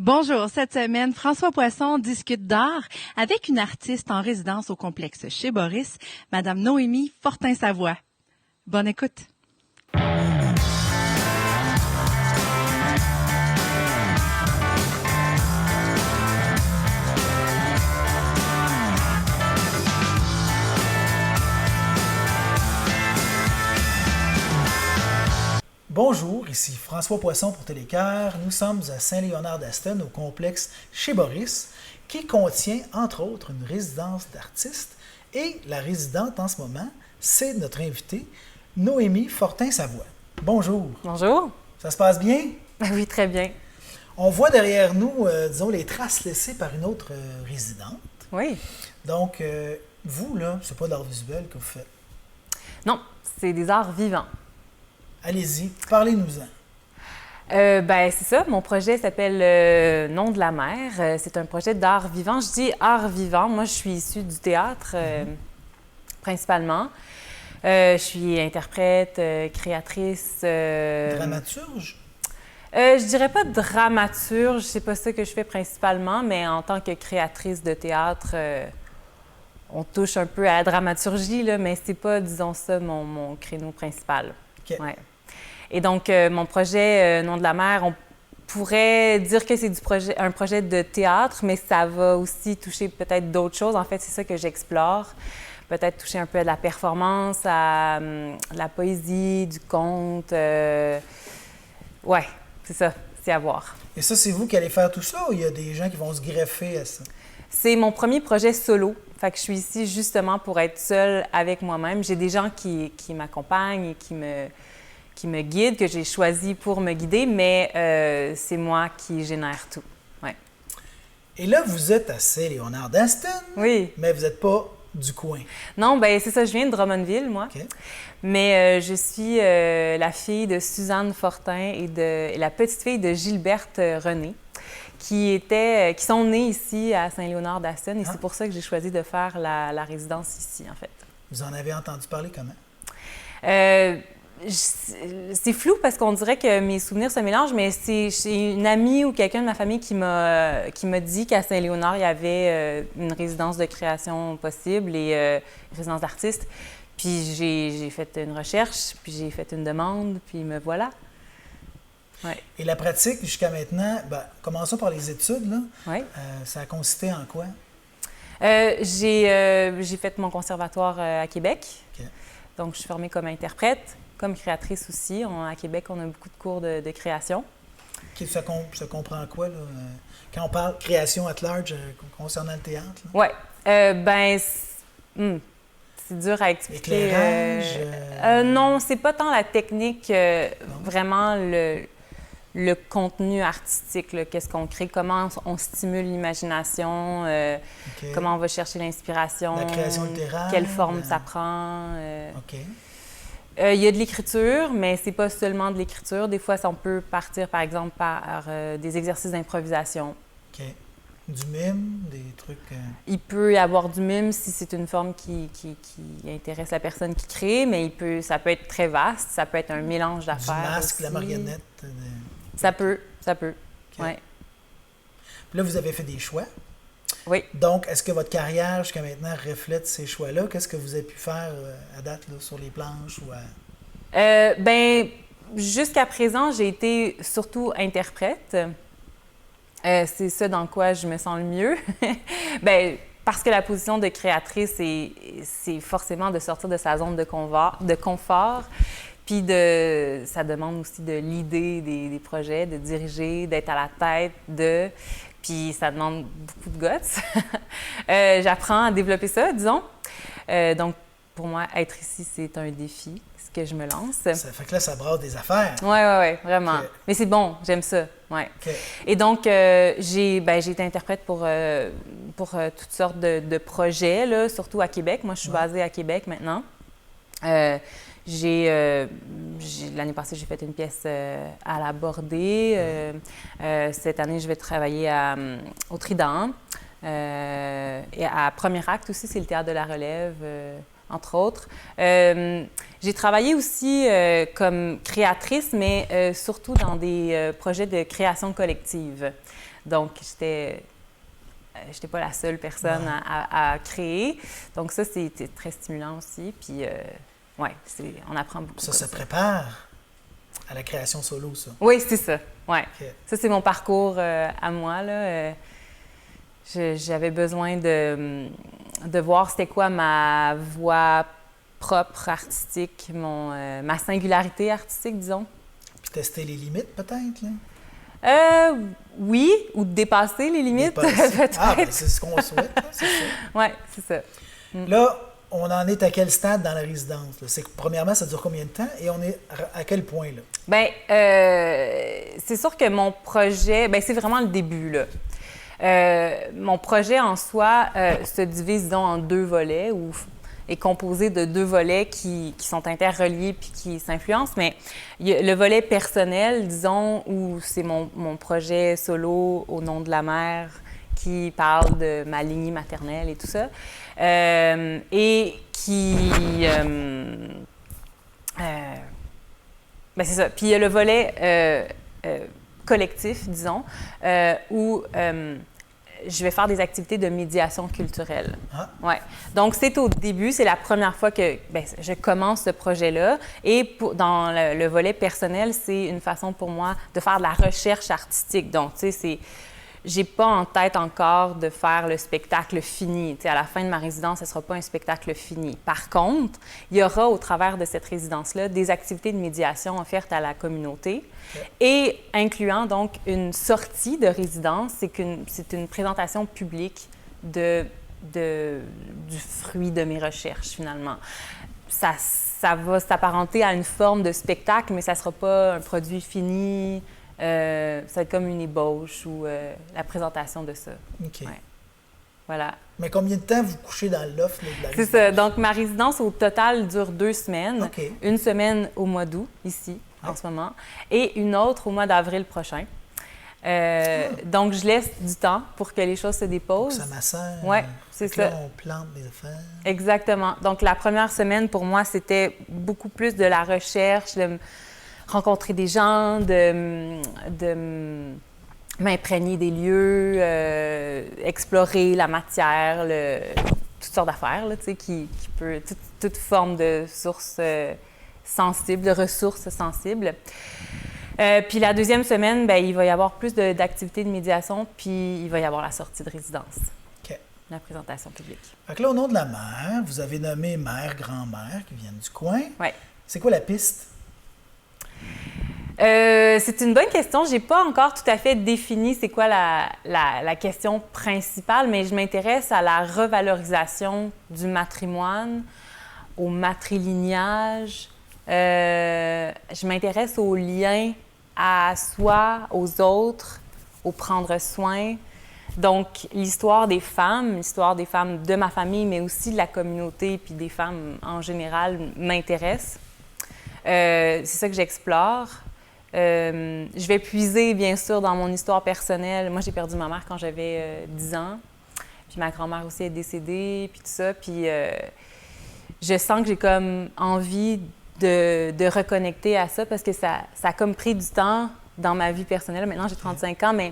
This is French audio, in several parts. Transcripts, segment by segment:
Bonjour, cette semaine, François Poisson discute d'art avec une artiste en résidence au complexe chez Boris, Madame Noémie Fortin-Savoie. Bonne écoute. Bonjour, ici François Poisson pour Télécœur. Nous sommes à Saint-Léonard-d'Aston, au complexe chez Boris, qui contient, entre autres, une résidence d'artistes. Et la résidente en ce moment, c'est notre invitée, Noémie Fortin-Savoie. Bonjour. Bonjour. Ça se passe bien? Oui, très bien. On voit derrière nous, disons, les traces laissées par une autre résidente. Oui. Donc, vous, là, c'est pas de l'art visuel que vous faites. Non, c'est des arts vivants. Allez-y, parlez-nous-en. C'est ça. Mon projet s'appelle Nom de la mer. C'est un projet d'art vivant. Je dis art vivant. Moi, je suis issue du théâtre, principalement. Je suis interprète, créatrice. Dramaturge? Je dirais pas dramaturge. C'est pas ça que je fais principalement, mais en tant que créatrice de théâtre, on touche un peu à la dramaturgie, là, mais c'est pas, disons ça, mon créneau principal. OK. Ouais. Et donc, mon projet Nom de la mer, on pourrait dire que c'est un projet de théâtre, mais ça va aussi toucher peut-être d'autres choses. En fait, c'est ça que j'explore. Peut-être toucher un peu à de la performance, à la poésie, du conte. Ouais, c'est ça, c'est à voir. Et ça, c'est vous qui allez faire tout ça ou il y a des gens qui vont se greffer à ça? C'est mon premier projet solo. Fait que je suis ici justement pour être seule avec moi-même. J'ai des gens qui m'accompagnent et qui me guident, que j'ai choisi pour me guider, mais c'est moi qui génère tout. Ouais. Et là, vous êtes à Saint-Léonard-d'Aston, Oui. mais vous n'êtes pas du coin. Non, bien, c'est ça, je viens de Drummondville, moi. OK. Mais je suis la fille de Suzanne Fortin et la petite-fille de Gilberte René, qui sont nées ici à Saint-Léonard-d'Aston, et c'est pour ça que j'ai choisi de faire la résidence ici, en fait. Vous en avez entendu parler comment? C'est flou parce qu'on dirait que mes souvenirs se mélangent, mais c'est une amie ou quelqu'un de ma famille qui m'a dit qu'à Saint-Léonard, il y avait une résidence de création possible et une résidence d'artiste. Puis j'ai fait une recherche, puis j'ai fait une demande, puis me voilà. Ouais. Et la pratique, jusqu'à maintenant, commençons par les études, là. Ouais. Ça a consisté en quoi? J'ai fait mon conservatoire à Québec. OK. Donc, je suis formée comme interprète, comme créatrice aussi. À Québec, on a beaucoup de cours de création. Okay, ça comprend quoi, là? Quand on parle création at large concernant le théâtre? Oui. C'est dur à expliquer. Éclairage? Non, c'est pas tant la technique, vraiment le contenu artistique, là, qu'est-ce qu'on crée, comment on stimule l'imagination, OK. comment on va chercher l'inspiration. La création littéraire? Quelle forme ça prend. OK. Il y a de l'écriture, mais c'est pas seulement de l'écriture. Des fois, on peut partir, par exemple, par des exercices d'improvisation. OK. Du mime, des trucs... Il peut y avoir du mime si c'est une forme qui intéresse la personne qui crée, mais ça peut être très vaste, ça peut être un mélange d'affaires. Du masque, aussi. la marionnette. Ça peut. Okay. Ouais. Puis là, vous avez fait des choix. Oui. Donc, est-ce que votre carrière, jusqu'à maintenant, reflète ces choix-là? Qu'est-ce que vous avez pu faire à date là, sur les planches ou jusqu'à présent, j'ai été surtout interprète. C'est ça dans quoi je me sens le mieux. Parce que la position de créatrice, c'est forcément de sortir de sa zone de confort. Puis ça demande aussi de l'idée des projets, de diriger, d'être à la tête. Puis ça demande beaucoup de guts. J'apprends à développer ça, disons. Donc, pour moi, être ici, c'est un défi, ce que je me lance. Ça fait que là, ça brasse des affaires. Oui, vraiment. Okay. Mais c'est bon, j'aime ça. Ouais. Okay. Et donc, j'ai été interprète pour toutes sortes de projets, là, surtout à Québec. Moi, je suis basée à Québec maintenant. L'année passée, j'ai fait une pièce à la Bordée. Cette année, je vais travailler au Trident. Et à Premier Acte aussi, c'est le Théâtre de la Relève, entre autres. J'ai travaillé aussi comme créatrice, mais surtout dans des projets de création collective. Donc, j'étais pas la seule personne à créer. Donc, ça, c'était très stimulant aussi. Puis, on apprend beaucoup. Ça prépare à la création solo, ça. Oui, c'est ça. Ouais. Okay. Ça, c'est mon parcours à moi, là. J'avais besoin de voir c'était quoi ma voix propre, artistique, ma singularité artistique, disons. Puis tester les limites, peut-être, là? Oui, ou de dépasser les limites, peut-être. Ah, ben c'est ce qu'on souhaite, hein, c'est ça. Oui, c'est ça. Là, on en est à quel stade dans la résidence? Là? C'est que, premièrement, ça dure combien de temps et on est à quel point, là? Bien, c'est sûr que mon projet, bien, c'est vraiment le début, là. Mon projet en soi se divise, disons, en 2 volets ou est composé de 2 volets qui sont interreliés puis qui s'influencent. Mais il y a le volet personnel, disons, où c'est mon projet solo au nom de la mère qui parle de ma lignée maternelle et tout ça. Et qui... ben c'est ça. Puis il y a le volet collectif, disons, où je vais faire des activités de médiation culturelle. Ah. Ouais. Donc, c'est au début, c'est la première fois que je commence ce projet-là. Et dans le volet personnel, c'est une façon pour moi de faire de la recherche artistique. Donc, tu sais, j'ai pas en tête encore de faire le spectacle fini. Tu sais, à la fin de ma résidence, ce ne sera pas un spectacle fini. Par contre, il y aura au travers de cette résidence-là des activités de médiation offertes à la communauté et incluant donc une sortie de résidence. C'est une présentation publique du fruit de mes recherches, finalement. Ça va s'apparenter à une forme de spectacle, mais ça ne sera pas un produit fini. Ça va être comme une ébauche ou la présentation de ça. OK. Ouais. Voilà. Mais combien de temps vous couchez dans le loft, là, de la résidence? C'est ça. Donc, ma résidence, au total, dure 2 semaines. OK. Une semaine au mois d'août, ici, en ce moment, et une autre au mois d'avril prochain. Donc, je laisse du temps pour que les choses se déposent. Ça m'assère. Oui, c'est ça. Là, on plante des affaires. Exactement. Donc, la première semaine, pour moi, c'était beaucoup plus de la recherche, de rencontrer des gens, de m'imprégner des lieux, explorer la matière, toutes sortes d'affaires, là, tu sais, qui peut... toute forme de source sensible, de ressources sensibles. Puis la deuxième semaine, bien, il va y avoir plus d'activités de médiation, puis il va y avoir la sortie de résidence. OK. La présentation publique. Fait que là, au nom de la mère, vous avez nommé mère, grand-mère qui viennent du coin. Oui. C'est quoi la piste? C'est une bonne question. Je n'ai pas encore tout à fait défini c'est quoi la question principale, mais je m'intéresse à la revalorisation du matrimoine, au matrilignage. Je m'intéresse aux liens à soi, aux autres, au prendre soin. Donc, l'histoire des femmes de ma famille, mais aussi de la communauté puis des femmes en général m'intéresse. C'est ça que j'explore. Je vais puiser, bien sûr, dans mon histoire personnelle. Moi, j'ai perdu ma mère quand j'avais 10 ans. Puis ma grand-mère aussi est décédée, puis tout ça. Puis je sens que j'ai comme envie de reconnecter à ça parce que ça a comme pris du temps dans ma vie personnelle. Maintenant, j'ai 35 ans, mais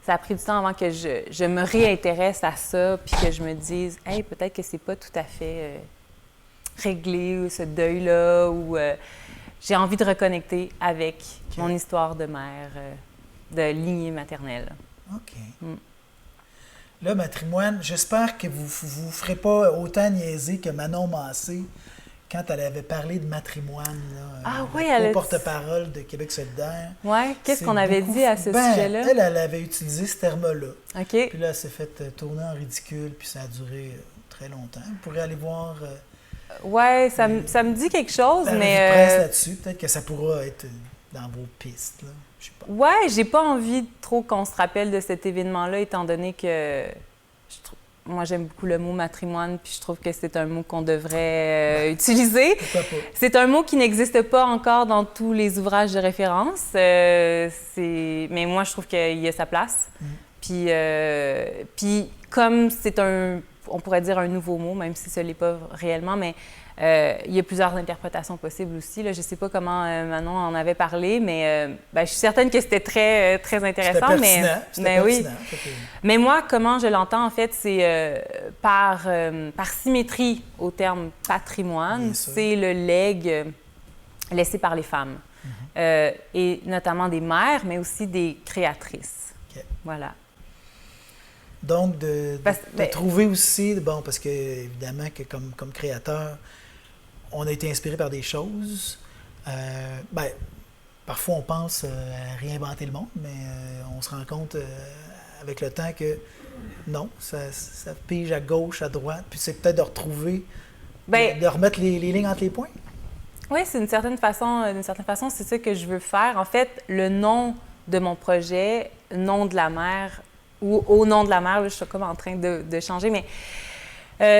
ça a pris du temps avant que je me réintéresse à ça puis que je me dise « Hey, peut-être que c'est pas tout à fait réglé, ce deuil-là, ou j'ai envie de reconnecter avec mon histoire de mère, de lignée maternelle. » OK. Là, matrimoine, j'espère que vous ne ferez pas autant niaiser que Manon Massé quand elle avait parlé de matrimoine. Là, oui, elle a porte-parole de Québec solidaire. Oui, qu'est-ce qu'on avait dit à ce sujet-là? Elle avait utilisé ce terme-là. OK. Puis là, elle s'est fait tourner en ridicule, puis ça a duré très longtemps. Vous pourrez aller voir... Oui, ça me dit quelque chose, mais... presse là-dessus, peut-être que ça pourra être dans vos pistes, là. Je sais pas. Ouais, j'ai pas envie trop qu'on se rappelle de cet événement-là, étant donné que moi, j'aime beaucoup le mot matrimoine, puis je trouve que c'est un mot qu'on devrait utiliser. Pourquoi pas? C'est un mot qui n'existe pas encore dans tous les ouvrages de référence, mais moi, je trouve qu'il y a sa place. Puis comme c'est on pourrait dire un nouveau mot, même si ce n'est pas réellement, mais Il y a plusieurs interprétations possibles aussi. Là. Je ne sais pas comment Manon en avait parlé, mais je suis certaine que c'était très, très intéressant. C'était pertinent. Oui. Mais moi, comment je l'entends, en fait, c'est par symétrie au terme patrimoine, c'est le legs laissé par les femmes. Et notamment des mères, mais aussi des créatrices. Okay. Voilà. Donc, de trouver aussi, bon, parce que évidemment que comme créateur, on a été inspiré par des choses. Parfois, on pense à réinventer le monde, mais on se rend compte avec le temps que non, ça pige à gauche, à droite, puis c'est peut-être de retrouver, de remettre les lignes entre les points. Oui, c'est d'une certaine façon, c'est ça que je veux faire. En fait, le nom de mon projet, Nom de la mer, ou Au nom de la mer, là, je suis comme en train de changer, mais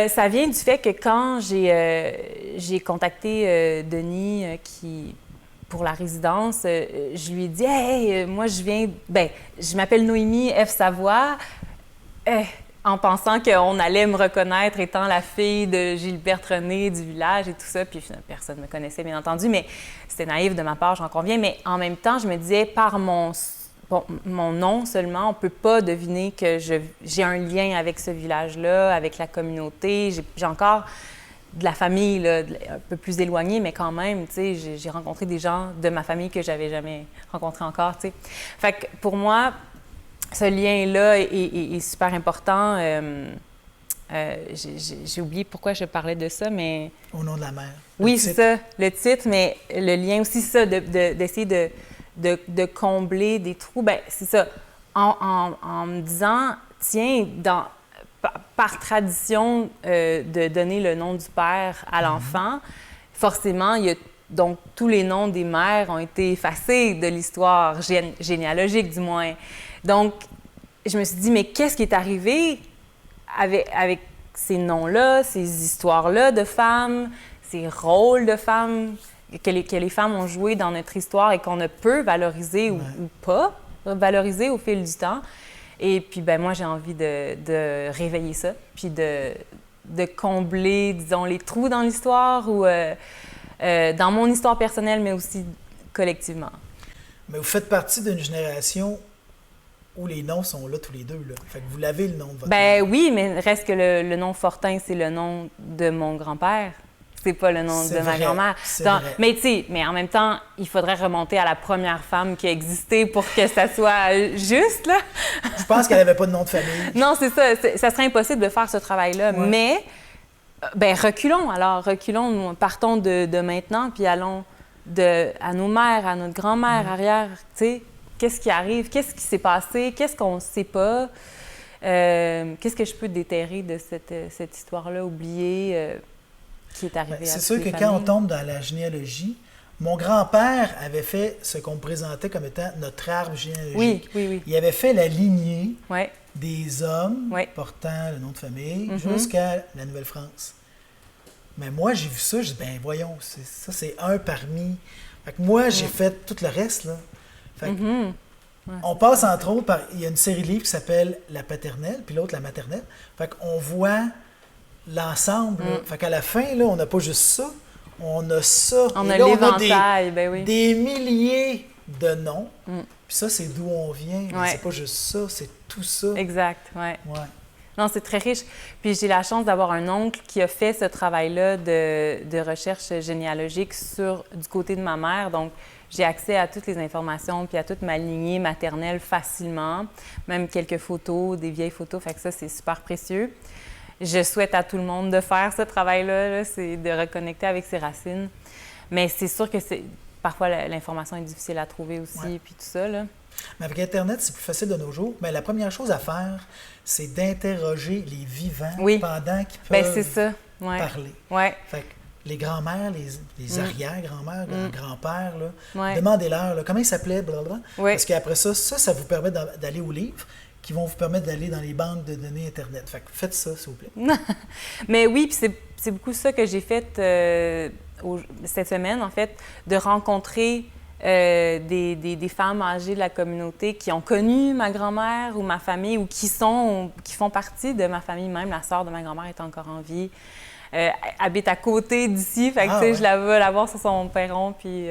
ça vient du fait que quand j'ai contacté Denis pour la résidence, je lui ai dit « Hey, moi je m'appelle Noémie F. Savoie. En pensant qu'on allait me reconnaître étant la fille de Gilberte René du village et tout ça. Puis personne ne me connaissait, bien entendu, mais c'était naïf de ma part, j'en conviens. Mais en même temps, je me disais, par mon nom seulement, on ne peut pas deviner que j'ai un lien avec ce village-là, avec la communauté. J'ai encore de la famille là, un peu plus éloignée, mais quand même, tu sais, j'ai rencontré des gens de ma famille que j'avais jamais rencontrés encore, tu sais. Fait que pour moi, ce lien-là est super important. J'ai oublié pourquoi je parlais de ça, mais... Au nom de la mer. Oui, c'est ça, le titre, mais le lien aussi, c'est ça, d'essayer de combler des trous. Bien, c'est ça, en me disant, tiens, par tradition de donner le nom du père à l'enfant, forcément, donc, tous les noms des mères ont été effacés de l'histoire généalogique, du moins. Donc, je me suis dit, mais qu'est-ce qui est arrivé avec ces noms-là, ces histoires-là de femmes, ces rôles de femmes que les femmes ont joués dans notre histoire et qu'on ne peut valoriser ou pas valoriser au fil du temps. Et puis, moi, j'ai envie de réveiller ça, puis de combler, disons, les trous dans l'histoire ou dans mon histoire personnelle, mais aussi collectivement. Mais vous faites partie d'une génération où les noms sont là tous les deux, là. Fait que vous l'avez, le nom de votre mère. Oui, mais reste que le nom Fortin, c'est le nom de mon grand-père. C'est pas le nom de ma grand-mère. Mais tu sais, mais en même temps, il faudrait remonter à la première femme qui a existé pour que ça soit juste, là. Je pense qu'elle n'avait pas de nom de famille. Non, c'est ça. Ça serait impossible de faire ce travail-là. Ouais. Mais, reculons. Alors, reculons, partons de maintenant, puis allons à nos mères, à notre grand-mère, arrière, tu sais. Qu'est-ce qui arrive? Qu'est-ce qui s'est passé? Qu'est-ce qu'on ne sait pas? Qu'est-ce que je peux déterrer de cette histoire-là oubliée qui est arrivée à C'est toutes sûr les que familles? quand on tombe dans la généalogie, mon grand-père avait fait ce qu'on me présentait comme étant notre arbre généalogique. Oui. Il avait fait la lignée Ouais. des hommes portant le nom de famille jusqu'à la Nouvelle-France. Mais moi, j'ai vu ça, j'ai dit, ben voyons, ça c'est un parmi... Fait que moi, j'ai fait tout le reste, là. Fait que on passe entre autres par... Il y a une série de livres qui s'appelle La paternelle, puis l'autre La maternelle. Fait qu'on voit l'ensemble. Fait qu'à la fin, là, on n'a pas juste ça, on a ça. On Et a là, l'éventail, des milliers de noms. Puis ça, c'est d'où on vient. Mais c'est pas juste ça, c'est tout ça. Exact, ouais. Non, c'est très riche. Puis j'ai la chance d'avoir un oncle qui a fait ce travail-là de recherche généalogique du côté de ma mère. Donc, j'ai accès à toutes les informations puis à toute ma lignée maternelle facilement. Même quelques photos, des vieilles photos. Fait que ça, c'est super précieux. Je souhaite à tout le monde de faire ce travail-là, là, c'est de reconnecter avec ses racines. Mais c'est sûr que parfois l'information est difficile à trouver aussi, puis tout ça, là. Mais avec Internet, c'est plus facile de nos jours. Mais la première chose à faire, c'est d'interroger les vivants pendant qu'ils peuvent parler. Ouais. Fait que les grands-mères, les arrière-grands-mères, grands-pères, demandez-leur là, comment ils s'appelaient, blablabla. Parce qu'après ça vous permet d'aller aux livres qui vont vous permettre d'aller dans les banques de données Internet. Fait que faites ça, s'il vous plaît. Mais oui, puis c'est beaucoup ça que j'ai fait cette semaine, en fait, de rencontrer des femmes âgées de la communauté qui ont connu ma grand-mère ou ma famille ou qui font partie de ma famille même. La sœur de ma grand-mère est encore en vie. habite à côté d'ici. Fait que, tu sais, je la vais la voir sur son perron, puis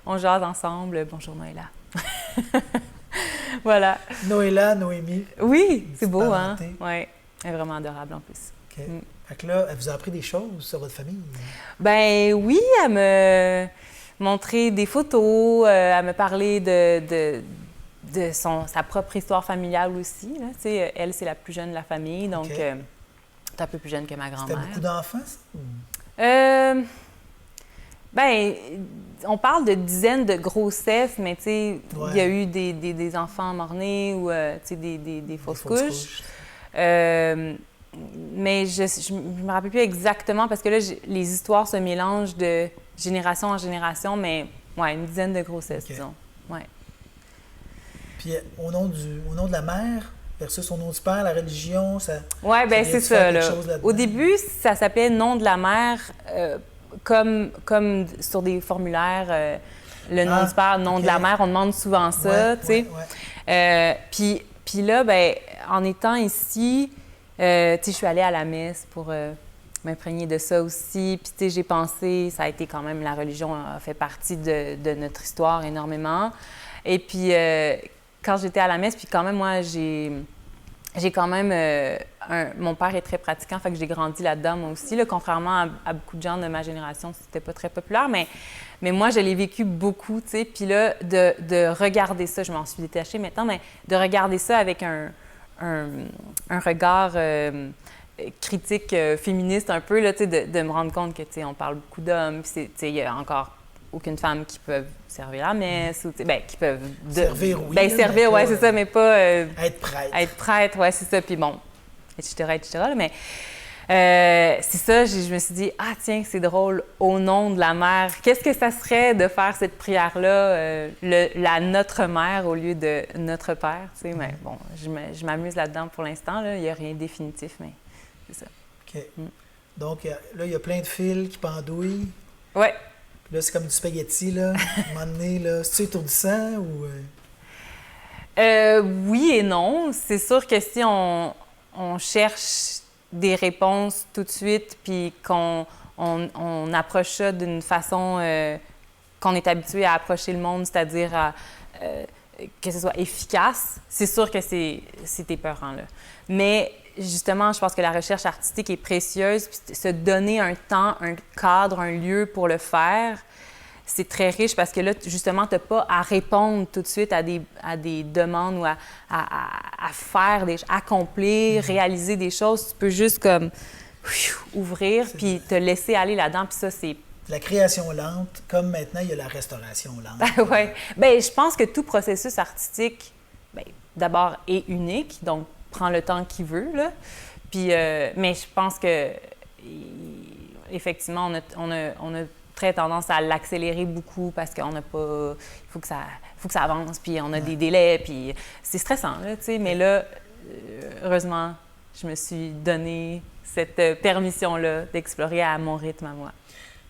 on jase ensemble. Bonjour, Noëlla. Voilà. Noëlla, Noémie. Oui, c'est beau, parenté. hein? Oui, elle est vraiment adorable en plus. OK. Fait que là, elle vous a appris des choses sur votre famille? Ben oui, elle me montrait des photos, elle me parlait de sa propre histoire familiale aussi. Là. Tu sais, elle, c'est la plus jeune de la famille, donc OK. c'est un peu plus jeune que ma grand-mère. C'était beaucoup d'enfants, ça? Ben, on parle de dizaines de grossesses, mais tu sais, il y a eu des enfants morts-nés ou tu sais, des fausses couches. Mais je me rappelle plus exactement parce que là, les histoires se mélangent de génération en génération, mais ouais, une dizaine de grossesses, disons. Ouais. Puis au nom de la mère versus au nom du père, la religion, ça. Oui, bien, c'est ça. Là. Là-dedans? Au début, ça s'appelait nom de la mère, comme sur des formulaires, le nom du père, nom de la mère, on demande souvent ça, tu sais. Puis là, ben, en étant ici, tu sais, je suis allée à la messe pour m'imprégner de ça aussi. Puis, tu sais, j'ai pensé, ça a été quand même, la religion a fait partie de notre histoire énormément. Et puis, quand j'étais à la messe, puis quand même, moi, j'ai quand même... mon père est très pratiquant, fait que j'ai grandi là-dedans, moi aussi. Là, contrairement à beaucoup de gens de ma génération, c'était pas très populaire, mais moi, je l'ai vécu beaucoup, tu sais. Puis là, de regarder ça, je m'en suis détachée maintenant, mais de regarder ça avec un regard critique féministe un peu, là, tu sais, de me rendre compte que, tu sais, on parle beaucoup d'hommes, puis, tu sais, il y a encore aucune femme qui peuvent servir la messe, ou, ben, qui peuvent... Servir, oui. Ben, servir, oui, c'est ça, mais pas... être prêtre. Être prêtre, oui, c'est ça, puis bon, etc., là, mais... c'est ça, je me suis dit, ah tiens, c'est drôle, au nom de la mère, qu'est-ce que ça serait de faire cette prière-là, la Notre Mère au lieu de Notre Père, tu sais, mais bon, je m'amuse là-dedans pour l'instant, là, il n'y a rien de définitif, mais c'est ça. OK. Donc, là, il y a plein de fils qui pendouillent. Oui. Puis là, c'est comme du spaghetti, là, à un moment donné, là. C'est-tu étourdissant ou... Oui et non. C'est sûr que si on cherche des réponses tout de suite, puis qu'on approche ça d'une façon qu'on est habitué à approcher le monde, c'est-à-dire que ce soit efficace, c'est sûr que c'est épeurant, là. Mais justement, je pense que la recherche artistique est précieuse, puis se donner un temps, un cadre, un lieu pour le faire, c'est très riche parce que là, justement, tu n'as pas à répondre tout de suite à des demandes ou à faire accomplir, réaliser des choses. Tu peux juste comme ouvrir puis te laisser aller là-dedans. Puis ça, c'est... La création lente, comme maintenant, il y a la restauration lente. Oui. Bien, je pense que tout processus artistique, bien, d'abord, est unique. Donc, prend le temps qu'il veut, là. Puis, mais je pense que, effectivement, on a très tendance à l'accélérer beaucoup parce qu'on n'a pas... Il faut que ça avance, puis on a des délais, puis c'est stressant, là, tu sais. Mais là, heureusement, je me suis donné cette permission-là d'explorer à mon rythme à moi.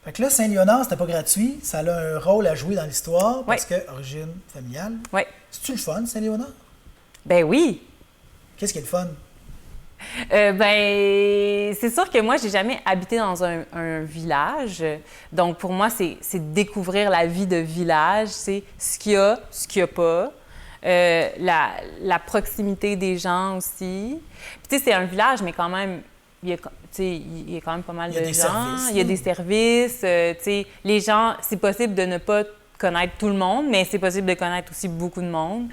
Fait que là, Saint-Léonard, c'était pas gratuit. Ça a un rôle à jouer dans l'histoire parce que origine familiale. Oui. C'est-tu le fun, Saint-Léonard? Ben oui! Qu'est-ce qui est le fun? Ben, c'est sûr que moi, j'ai jamais habité dans un village. Donc, pour moi, c'est découvrir la vie de village. C'est ce qu'il y a, ce qu'il n'y a pas. La proximité des gens aussi. Puis, tu sais, c'est un village, mais quand même, il y a quand même pas mal de gens. Services, il y a des services. Tu sais, les gens, c'est possible de ne pas connaître tout le monde, mais c'est possible de connaître aussi beaucoup de monde.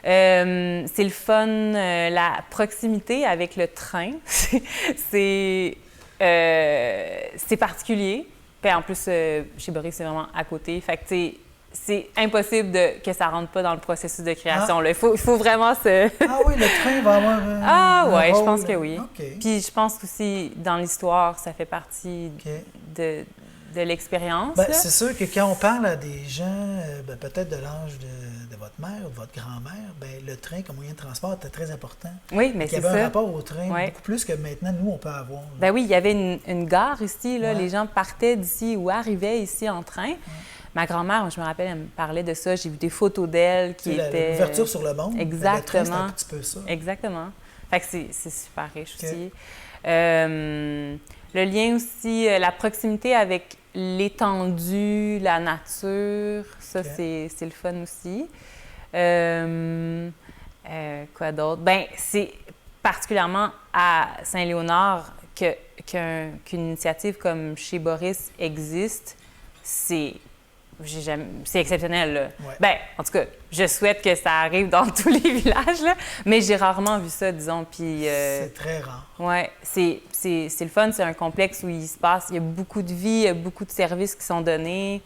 C'est le fun, la proximité avec le train, c'est particulier. Puis en plus, chez Boris, c'est vraiment à côté. Fait que, c'est impossible que ça rentre pas dans le processus de création. Là. Il faut vraiment se... Ah oui, le train va avoir un oui, rôle. je pense que oui. Okay. Puis je pense aussi, dans l'histoire, ça fait partie de l'expérience. Ben, c'est sûr que quand on parle à des gens, peut-être de l'âge de votre mère ou de votre grand-mère, ben, le train comme moyen de transport était très important. Oui, mais c'est ça. Il y avait un rapport au train beaucoup plus que maintenant, nous, on peut avoir. Là. Ben oui, il y avait une gare ici. Là. Les gens partaient d'ici ou arrivaient ici en train. Ma grand-mère, je me rappelle, elle me parlait de ça. J'ai vu des photos d'elle qui étaient... L'ouverture sur le monde. Exactement. Le train, c'est un petit peu ça. Exactement. Fait que c'est super riche aussi. Le lien aussi, la proximité avec l'étendue, la nature, ça, c'est le fun aussi. Quoi d'autre? Bien, c'est particulièrement à Saint-Léonard qu'une initiative comme Chez Boris existe. C'est exceptionnel, là. Ouais. Ben, en tout cas, je souhaite que ça arrive dans tous les villages, là, mais j'ai rarement vu ça, disons. Puis, c'est très rare. oui, c'est le fun. C'est un complexe où il y a beaucoup de vie, il y a beaucoup de services qui sont donnés,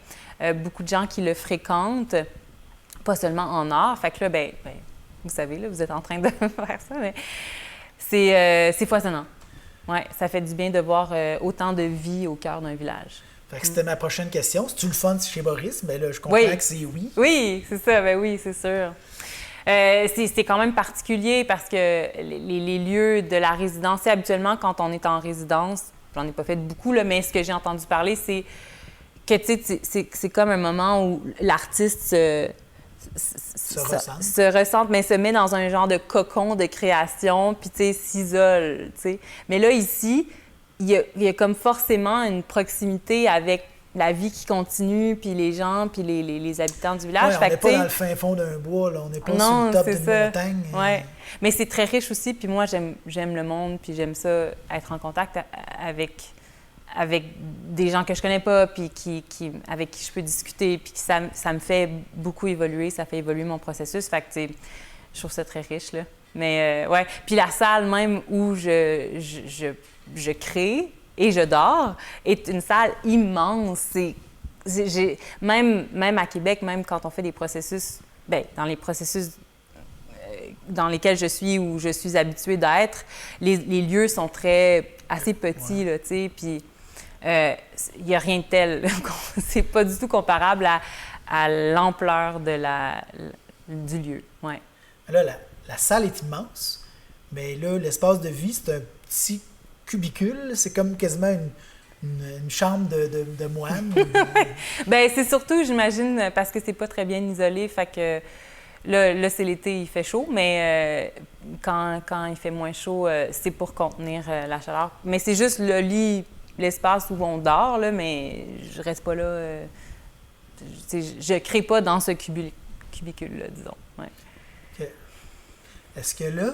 beaucoup de gens qui le fréquentent, pas seulement en art. Fait que là, ben vous savez, là, vous êtes en train de faire ça, mais c'est foisonnant. Oui, ça fait du bien de voir autant de vie au cœur d'un village. Fait que c'était ma prochaine question. C'est-tu le fun chez Boris? Bien là, je comprends que c'est oui. Oui, c'est ça. Ben oui, c'est sûr. C'est quand même particulier parce que les lieux de la résidence, habituellement, quand on est en résidence, j'en ai pas fait beaucoup, là, mais ce que j'ai entendu parler, c'est que, tu sais, c'est comme un moment où l'artiste se ressent, mais se met dans un genre de cocon de création, puis, tu sais, s'isole, tu sais. Mais là, ici, il y a comme forcément une proximité avec la vie qui continue, puis les gens, puis les habitants du village. Ouais, on n'est pas dans le fin fond d'un bois, là. On n'est pas sur le top d'une montagne. Oui, mais c'est très riche aussi, puis moi, j'aime le monde, puis j'aime ça, être en contact avec des gens que je connais pas, puis avec qui je peux discuter, puis ça me fait beaucoup évoluer, ça fait évoluer mon processus. Fait que, tu sais, je trouve ça très riche, là. Mais, ouais. Puis la salle même où je crée et je dors est une salle immense. Même à Québec, même quand on fait des processus, bien, dans les processus dans lesquels je suis ou je suis habituée d'être, les lieux sont assez petits, là, tu sais, puis il n'y a rien de tel. C'est pas du tout comparable à l'ampleur du lieu. Ouais. Là, la salle est immense, mais là, l'espace de vie, c'est un petit cubicule. C'est comme quasiment une chambre de moine. Bien, c'est surtout, j'imagine, parce que c'est pas très bien isolé, fait que là c'est l'été, il fait chaud, mais quand il fait moins chaud, c'est pour contenir la chaleur. Mais c'est juste le lit, l'espace où on dort, là, mais je reste pas là. Je crée pas dans ce cubicule-là, disons. Ouais. Okay. Est-ce que là,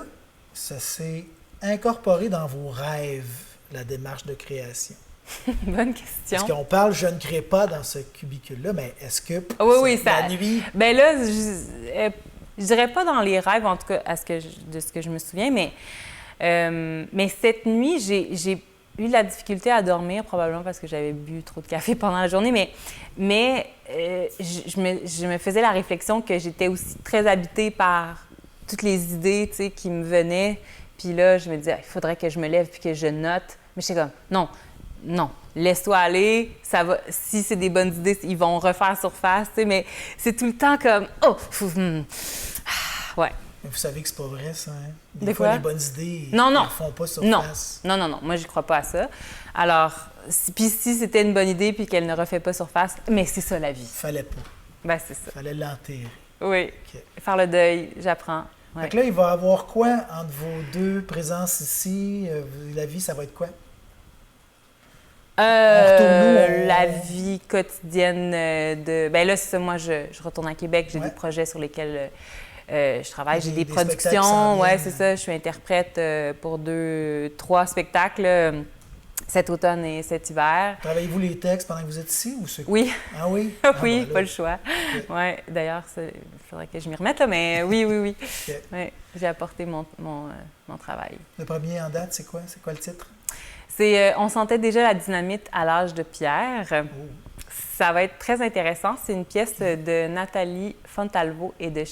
ça s'est incorporé dans vos rêves, la démarche de création? Bonne question. Parce qu'on parle « je ne crée pas dans ce cubicule-là », mais est-ce que la nuit... Bien là, je dirais pas dans les rêves, en tout cas, de ce que je me souviens, mais cette nuit, j'ai eu de la difficulté à dormir, probablement parce que j'avais bu trop de café pendant la journée, mais je me faisais la réflexion que j'étais aussi très habitée par toutes les idées, tu sais, qui me venaient. Puis là, je me disais, il faudrait que je me lève puis que je note. Mais j'étais comme, non, laisse-toi aller, ça va. Si c'est des bonnes idées, ils vont refaire surface, tu sais, mais c'est tout le temps comme, ouais. Mais vous savez que c'est pas vrai, ça, hein? Des fois, les bonnes idées, non. ne font pas surface. Non, moi, j'y crois pas à ça. Alors, si c'était une bonne idée puis qu'elle ne refait pas surface, mais c'est ça, la vie. Fallait pas. Ben, c'est ça. Fallait l'enterrer. Oui. Okay. Faire le deuil, j'apprends. Ouais. Fait que là, il va y avoir quoi entre vos deux présences ici? La vie, ça va être quoi? La vie quotidienne Ben là, c'est ça, moi, je retourne à Québec, j'ai des projets sur lesquels je travaille, j'ai des productions. Ouais, c'est ça, je suis interprète pour 3 spectacles cet automne et cet hiver. Travaillez-vous les textes pendant que vous êtes ici? Oui. Ah oui? Oui, pas le choix. Okay. Oui, d'ailleurs, il faudrait que je m'y remette, là, mais oui. Okay. Ouais, j'ai apporté mon travail. Le premier en date, c'est quoi? C'est quoi le titre? C'est On sentait déjà la dynamite à l'âge de pierre. Oh. Ça va être très intéressant. C'est une pièce de Nathalie Fontalvo et de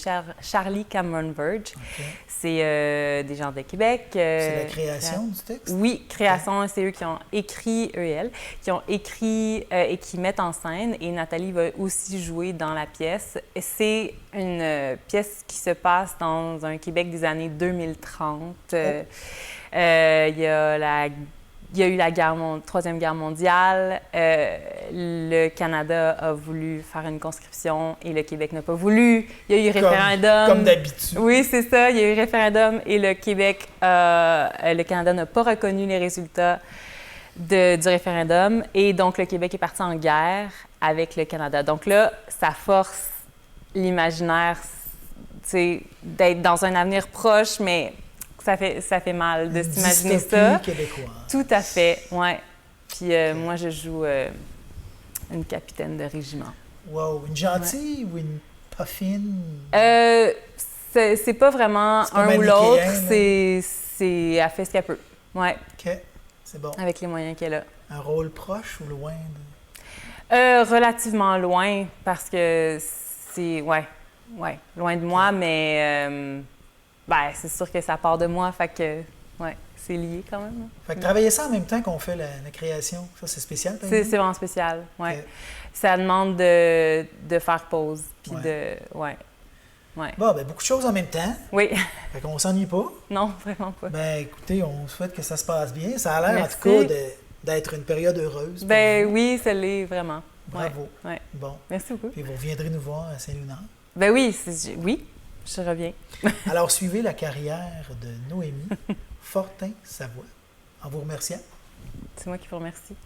Charlie Cameron Verge. Okay. C'est des gens de Québec. C'est la création du texte? Oui, création. Okay. C'est eux qui ont écrit, eux et elles, qui ont écrit et qui mettent en scène. Et Nathalie va aussi jouer dans la pièce. C'est une pièce qui se passe dans un Québec des années 2030. Il y a eu la Troisième Guerre mondiale. Le Canada a voulu faire une conscription et le Québec n'a pas voulu. Il y a eu référendum. Comme d'habitude. Oui, c'est ça. Il y a eu référendum et le Canada n'a pas reconnu les résultats du référendum. Et donc, le Québec est parti en guerre avec le Canada. Donc là, ça force l'imaginaire, tu sais, d'être dans un avenir proche, mais ça fait mal de s'imaginer ça. Québécoise. Tout à fait, oui. Puis moi, je joue une capitaine de régiment. Wow, une gentille ou une pas fine? C'est pas vraiment C'est pas un ou l'autre, manichéen, elle fait ce qu'elle peut. Ouais, OK, c'est bon. avec les moyens qu'elle a. Un rôle proche ou loin? Relativement loin, parce que c'est, loin de moi, mais c'est sûr que ça part de moi, fait que, c'est lié quand même. Fait que travailler ça en même temps qu'on fait la création, ça c'est spécial, par C'est exemple? vraiment spécial, ouais. OK. Ça demande de faire pause, puis Ouais. ouais. Bon, ben beaucoup de choses en même temps. Oui, Fait qu'on s'ennuie pas. non, vraiment pas. Ben écoutez, on souhaite que ça se passe bien. Ça a l'air en Merci. tout cas d'être une période heureuse. pour Ben vous. oui, ça l'est vraiment. Bravo. Ouais. Bon. Merci beaucoup. Puis vous reviendrez nous voir à Saint-Léonard. Ben oui, oui, je reviens. Alors suivez la carrière de Noémie Fortin-Savoie. En vous remerciant. C'est moi qui vous remercie.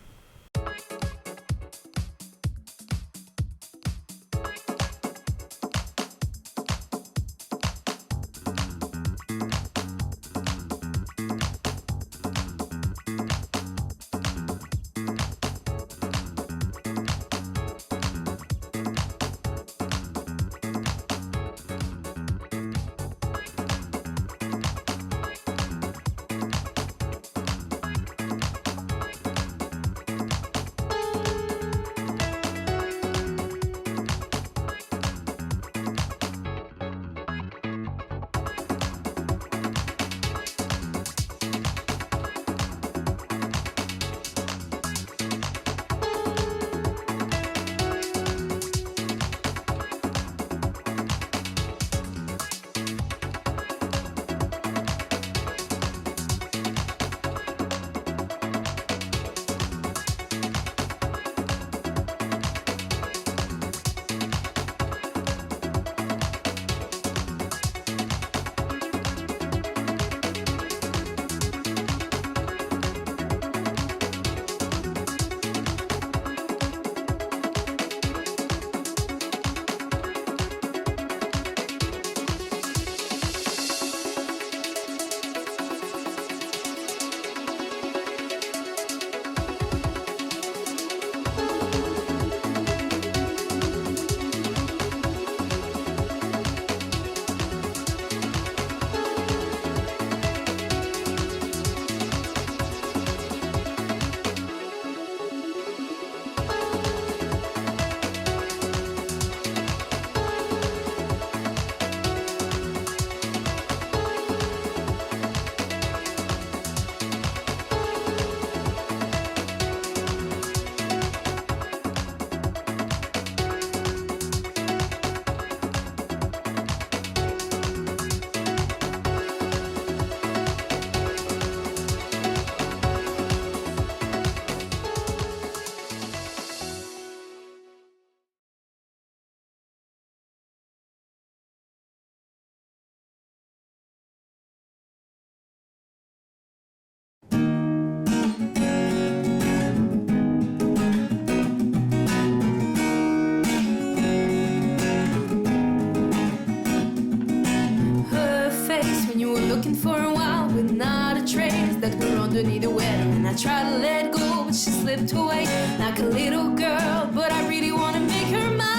underneath the weather, and I tried to let go, but she slipped away like a little girl. But I really wanna make her mine.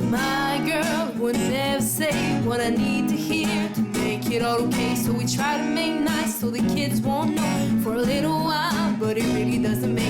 My girl would never say what I need to hear to make it all okay. So we try to make nice so the kids won't know for a little while, but it really doesn't make